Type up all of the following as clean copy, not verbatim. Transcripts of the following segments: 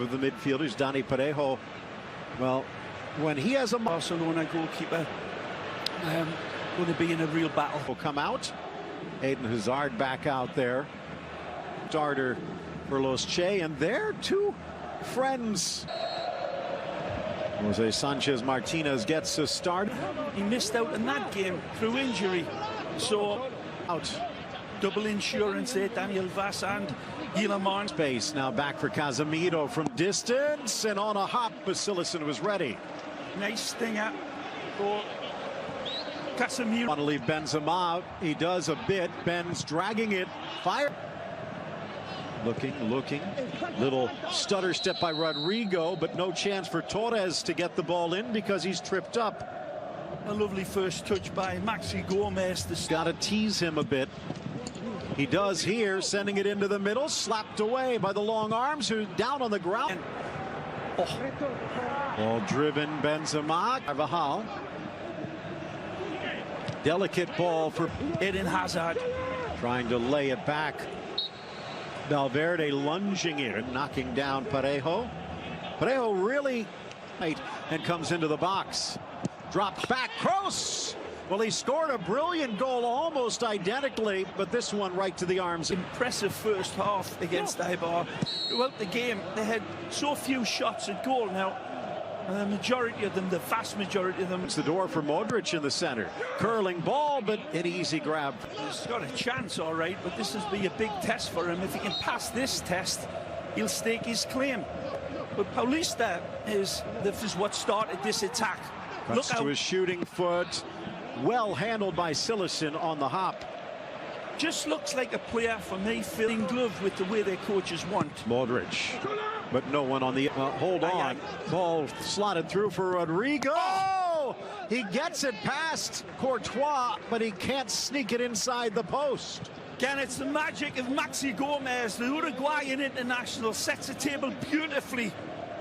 of the midfielders, Dani Parejo. Well, when he has a Barcelona goalkeeper going to be in a real battle. Will come out. Eden Hazard back out there. Starter for Los Che, and they're two friends. Jose Sanchez Martinez gets a start. He missed out in that game through injury, so out. Double insurance there, Daniel Vaz and Guillermo. Space now back for Casemiro from distance, and on a hop, Basilicin was ready. Nice stinger for Casemiro. Want to leave Benzema out. He does a bit. Ben's dragging it. Fire. Looking. Little stutter step by Rodrigo, but no chance for Torres to get the ball in because he's tripped up. A lovely first touch by Maxi Gomez. Got to tease him a bit. He does here, sending it into the middle, slapped away by the long arms, who down on the ground. Ball driven, Benzema. Carvajal. Delicate ball for Eden Hazard. Trying to lay it back. Valverde lunging in, knocking down Parejo. Parejo really tight and comes into the box. Drops back, Kroos. Well, he scored a brilliant goal almost identically, but this one right to the arms. Impressive first half against Eibar. Throughout the game, they had so few shots at goal. Now, the majority of them, the vast majority of them. It's the door for Modric in the center. Curling ball, but an easy grab. He's got a chance, all right, but this will be a big test for him. If he can pass this test, he'll stake his claim. But Paulista this is what started this attack. Cuts to his shooting foot. Well handled by Silicin on the hop. Just looks like a player for me filling glove with the way their coaches want. Modric, but no one on the hold on. Ball slotted through for Rodrigo. Oh! He gets it past Courtois, but he can't sneak it inside the post. Again, it's the magic of Maxi Gomez, the Uruguayan international, sets the table beautifully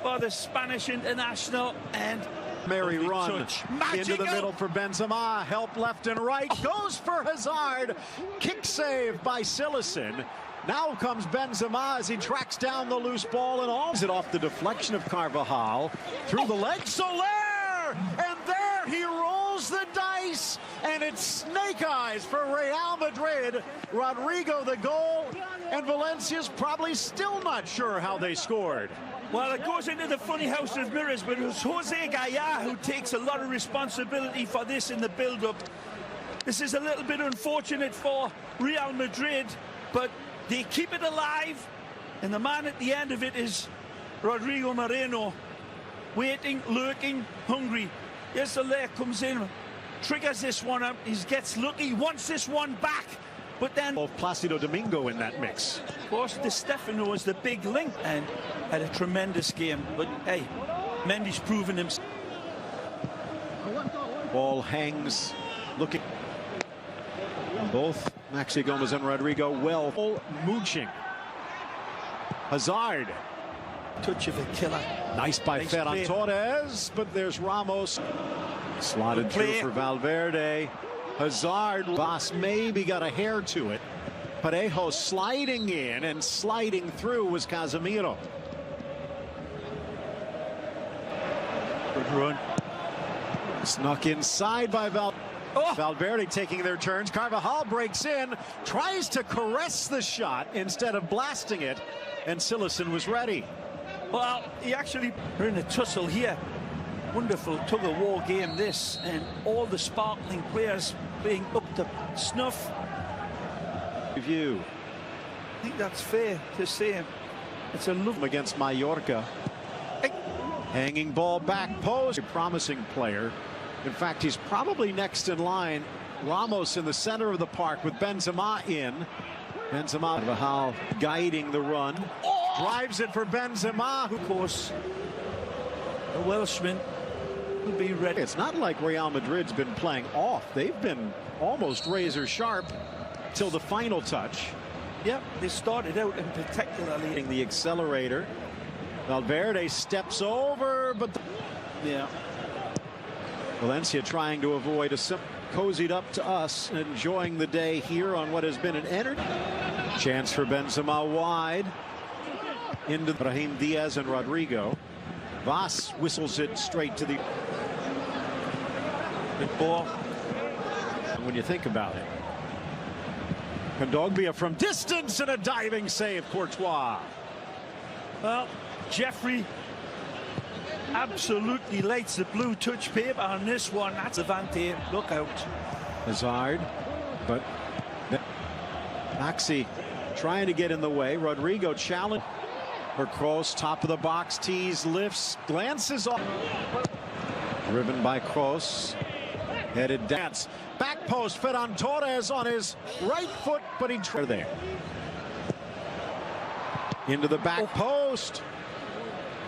for the Spanish international, and Merry run into the middle for Benzema. Help left and right. Goes for Hazard. Kick save by Silicin. Now comes Benzema as he tracks down the loose ball and alls it off the deflection of Carvajal. Through the legs. Soler! And there he rolls the dice. And it's snake eyes for Real Madrid. Rodrigo the goal. And Valencia's probably still not sure how they scored. Well, it goes into the funny house of mirrors, but it was Jose Gaya who takes a lot of responsibility for this in the build-up. This is a little bit unfortunate for Real Madrid, but they keep it alive, and the man at the end of it is Rodrigo Moreno, waiting, lurking, hungry. Yes, Soler comes in, triggers this one up, he gets lucky, wants this one back. But then Placido Domingo in that mix. Of course, Di Stefano is the big link and had a tremendous game. But hey, Mendy's proven himself. Ball hangs, looking. Both Maxi Gomez and Rodrigo well mooching. Hazard. Touch of a killer. Nice by Ferran Torres, but there's Ramos. Slotted through for Valverde. Hazard, Vaz maybe got a hair to it. Parejo sliding in and sliding through was Casemiro. Good run. Snuck inside by Valverde taking their turns. Carvajal breaks in, tries to caress the shot instead of blasting it, and Silicin was ready. Well, we're in a tussle here. Wonderful tug-of-war game this, and all the sparkling players being up to snuff. Review. I think that's fair to say. It's a look against Mallorca. Hanging ball back post. A promising player. In fact, he's probably next in line. Ramos in the center of the park with Benzema in. Benzema, Carvajal guiding the run. Drives it for Benzema. Of course, the Welshman will be ready. It's not like Real Madrid's been playing off. They've been almost razor sharp till the final touch. Yep, they started out and particularly the accelerator. Valverde steps over, but yeah. Valencia trying to avoid a cozied up to us, enjoying the day here on what has been an energy. Chance for Benzema wide. into Brahim Diaz and Rodrigo. Voss whistles it straight to the Good ball. When you think about it. Kondogbia from distance and a diving save, Courtois. Well, Jeffrey absolutely lights the blue touch paper on this one. That's Valenci. Look out. Hazard, but Maxi trying to get in the way. Rodrigo challenge. For Kroos, top of the box, tees, lifts, glances off. Driven by Kroos. Headed dance. Back post, Ferran Torres on his right foot, but he tried there. Into the back post.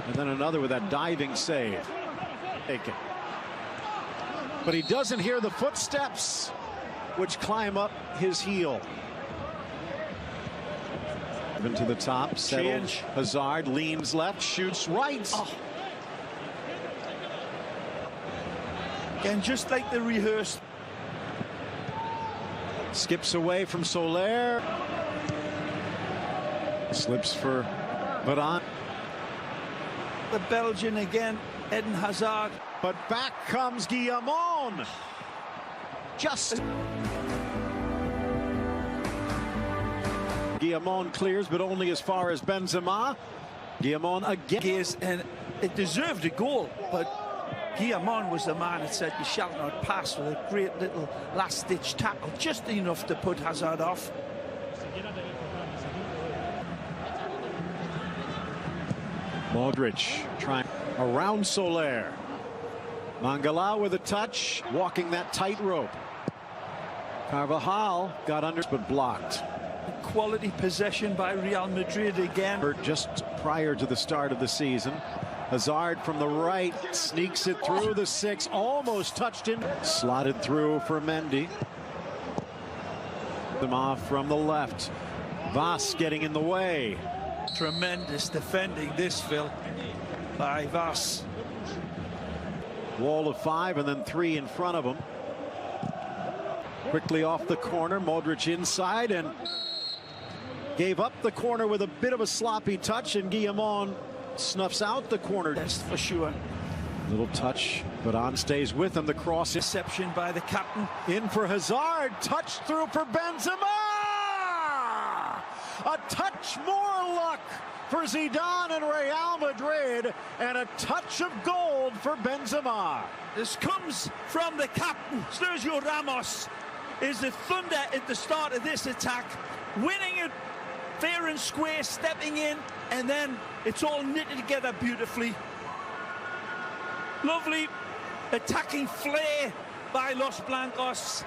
And then another with that diving save. Take it. But he doesn't hear the footsteps, which climb up his heel. To the top, settled. Hazard leans left, shoots right. Oh. Again, just like the rehearsed. Skips away from Soler. Slips for Varane. The Belgian again, Eden Hazard. But back comes Guillamon. Just. Guillamon clears, but only as far as Benzema. Guillamon again. And it deserved a goal, but Guillamon was the man that said you shall not pass, with a great little last-ditch tackle, just enough to put Hazard off. Modric trying around Soler. Mangala with a touch, walking that tightrope. Carvajal got under, but blocked. Quality possession by Real Madrid again. Just prior to the start of the season. Hazard from the right sneaks it through the six, almost touched in. Slotted through for Mendy. Them off from the left. Voss getting in the way. Tremendous defending this, Phil, by Voss. Wall of 5 and then 3 in front of him. Quickly off the corner, Modric inside and gave up the corner with a bit of a sloppy touch, and Guillamon snuffs out the corner. Yes, for sure. Little touch, but on stays with him. The cross. Deception by the captain. In for Hazard. Touch through for Benzema. A touch more luck for Zidane and Real Madrid, and a touch of gold for Benzema. This comes from the captain. Sergio Ramos is the thunder at the start of this attack, winning it fair and square, stepping in, and then it's all knitted together beautifully. Lovely attacking flair by Los Blancos,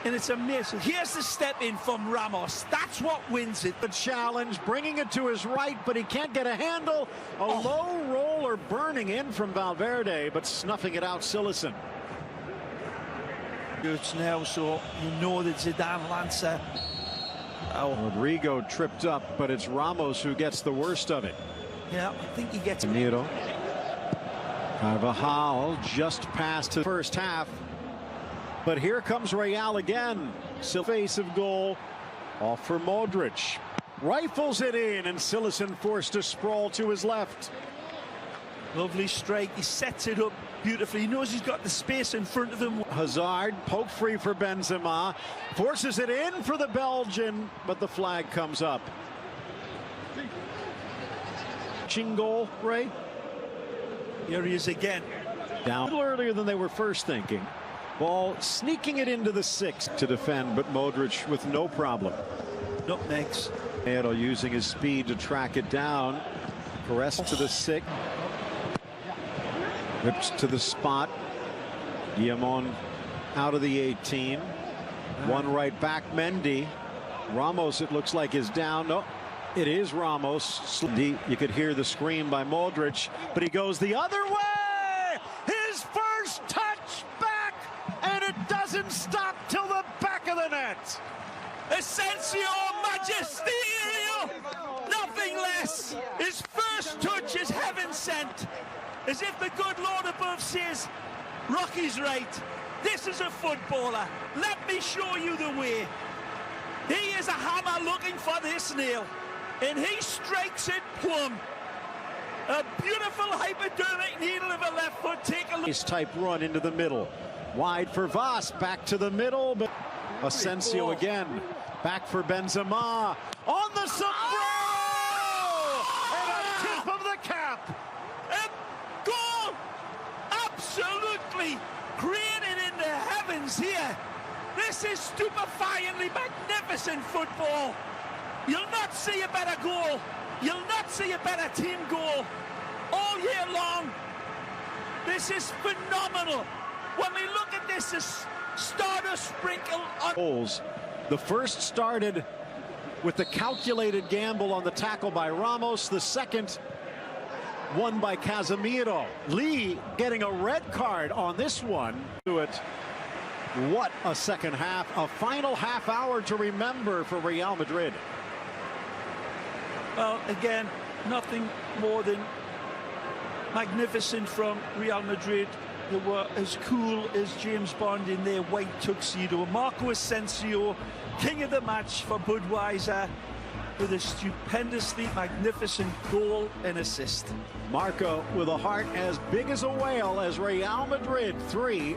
and it's amazing. Here's the step in from Ramos. That's what wins it. The challenge, bringing it to his right, but he can't get a handle. A low roller burning in from Valverde, but snuffing it out, Silesen. It's now, so you know that Zidane Lancer. Rodrigo tripped up, but it's Ramos who gets the worst of it. Yeah, I think he gets it. Nero. Carvajal just past the first half. But here comes Real again. Face of goal. Off for Modric. Rifles it in, and Silesen forced to sprawl to his left. Lovely strike. He sets it up beautifully. He knows he's got the space in front of him. Hazard, poke free for Benzema. Forces it in for the Belgian, but the flag comes up. Goal, Ray. Here he is again. Down a little earlier than they were first thinking. Ball sneaking it into the 6 to defend, but Modric with no problem. Nutmegs. Ero using his speed to track it down. Caress to the 6. Rips to the spot. Guillamon out of the 18. One right back, Mendy. Ramos, it looks like, is down. No, it is Ramos. You could hear the scream by Modric, but he goes the other way. His first touch back, and it doesn't stop till the back of the net. Asensio Magisterial, nothing less. His first touch is heaven sent. As if the good Lord above says, Rocky's right. This is a footballer. Let me show you the way. He is a hammer looking for this nail. and he strikes it plumb. A beautiful hypodermic needle of a left foot. Take a look. Nice type run into the middle. Wide for Voss, back to the middle, but Asensio again. Back for Benzema. On the sombrero! And a tip of the cap. A goal! Absolutely created in the heavens here. This is stupefyingly magnificent football. You'll not see a better goal. You'll not see a better team goal all year long. This is phenomenal. When we look at this, it's stardust sprinkle on goals. The first started with the calculated gamble on the tackle by Ramos. The second won by Casemiro. Lee getting a red card on this one. What a second half. A final half hour to remember for Real Madrid. Well, again, nothing more than magnificent from Real Madrid. They were as cool as James Bond in their white tuxedo. Marco Asensio, king of the match for Budweiser, with a stupendously magnificent goal and assist. Marco with a heart as big as a whale as Real Madrid 3.